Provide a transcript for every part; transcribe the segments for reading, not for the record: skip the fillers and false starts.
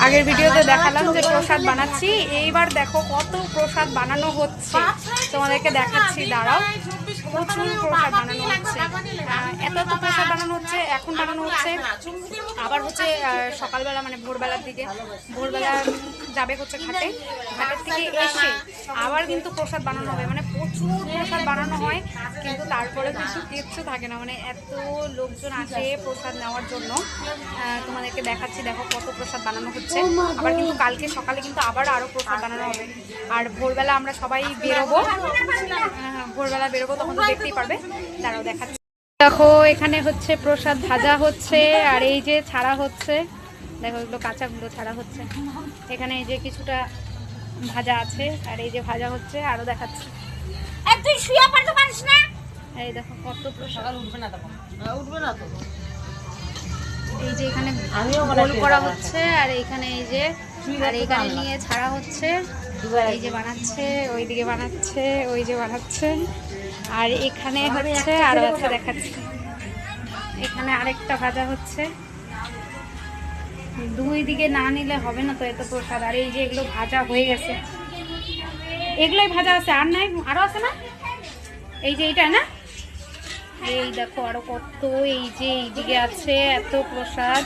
আগের ভিডিওতে দেখালাম যে প্রসাদ বানাচ্ছি, এইবার দেখো কত প্রসাদ বানানো হচ্ছে, তোমাদেরকে দেখাচ্ছি, দাঁড়াও। প্রচুর প্রসাদ বানানো হচ্ছে, এত প্রসাদ বানানো হচ্ছে, এখন বানানো হচ্ছে, আবার হচ্ছে সকালবেলা মানে ভোরবেলার দিকে, ভোরবেলা যাবে হচ্ছে ঘাটের থেকে এসে আবার কিন্তু প্রসাদ বানানো হবে, মানে প্রচুর প্রসাদ বানানো হয়, কিন্তু তারপরে কিছু কিচ্ছু থাকে না, মানে এত লোকজন আসে প্রসাদ নেওয়ার জন্য। তোমাদেরকে দেখাচ্ছি, দেখো কত প্রসাদ বানানো হচ্ছে। আবার কিন্তু কালকে সকালে কিন্তু আবার আরও প্রসাদ বানানো হবে, আর ভোরবেলা আমরা সবাই বেরোবো, ভোরবেলা বেরোবো, তখন তো দেখতেই পারবে, দাঁড়াও দেখাচ্ছি। দেখো এখানে হচ্ছে প্রসাদ ভাজা হচ্ছে, আর এই যে ছাড়া হচ্ছে, দেখো এগুলো কাঁচাগুলো ছাড়া হচ্ছে, এখানে এই যে কিছুটা ভাজা আছে, আর এই যে ভাজা হচ্ছে, আরো দেখাচ্ছি। তুই শুয়ে পড়তে পারিস না, এই দেখো কত প্রসাদ। উঠবে না তো, এই যে এখানে গোল করা হচ্ছে, আর এইখানে এই যে, আর এইখানে নিয়ে ছাড়া হচ্ছে, এই যে বানাচ্ছে, ওইদিকে বানাচ্ছে, ওই যে বানাচ্ছে, আর এখানে হচ্ছে আরো একটা দেখাচ্ছি, এখানে আরেকটা ভাজা হচ্ছে। দুই দিকে না নিলে হবে না তো এত প্রসাদ। আর এই যে এগুলো ভাজা হয়ে গেছে, এগুলোই ভাজা আছে, আর নাই, আরো আছে না, এই যে এইটা না, এই দেখো আরো কত, এই যে এইদিকে আছে এত প্রসাদ,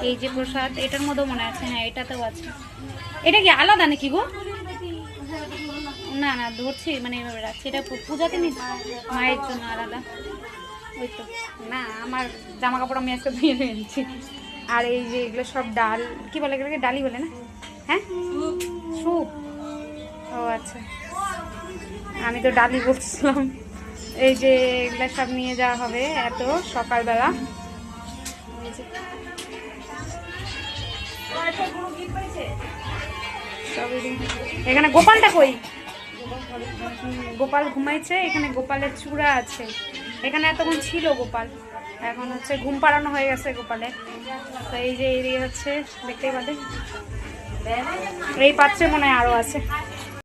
এই যে প্রসাদ, এটার মধ্যেও মনে আছে, হ্যাঁ এটাতেও আছে। এটা কি আলাদা নাকি গো? না না ধরছি, মানে এভাবে রাখছি, এটা পূজাতে নি, মায়ের জন্য আলাদা, ওই তো না, আমার জামা কাপড় আমি আজকে ধুয়ে নিয়ে এনেছি। আর এই যে এগুলো সব ডাল, কি বলে এগুলোকে, ডালি বলে না, হ্যাঁ স্যুপ, ও আচ্ছা, আমি তো ডালি বলছিলাম। এই যে এগুলো সব নিয়ে যাওয়া হবে এত সকালবেলা। এখানে গোপালটা কই? গোপাল ঘুমাইছে, এখানে গোপালের চূড়া আছে, এখানে এতক্ষণ ছিল গোপাল, এখন হচ্ছে ঘুম পাড়ানো হয়ে গেছে গোপালে। তো এই যে এদিকে হচ্ছে দেখতেই পাবে, এই পাত্রে মনে হয় আরো আছে।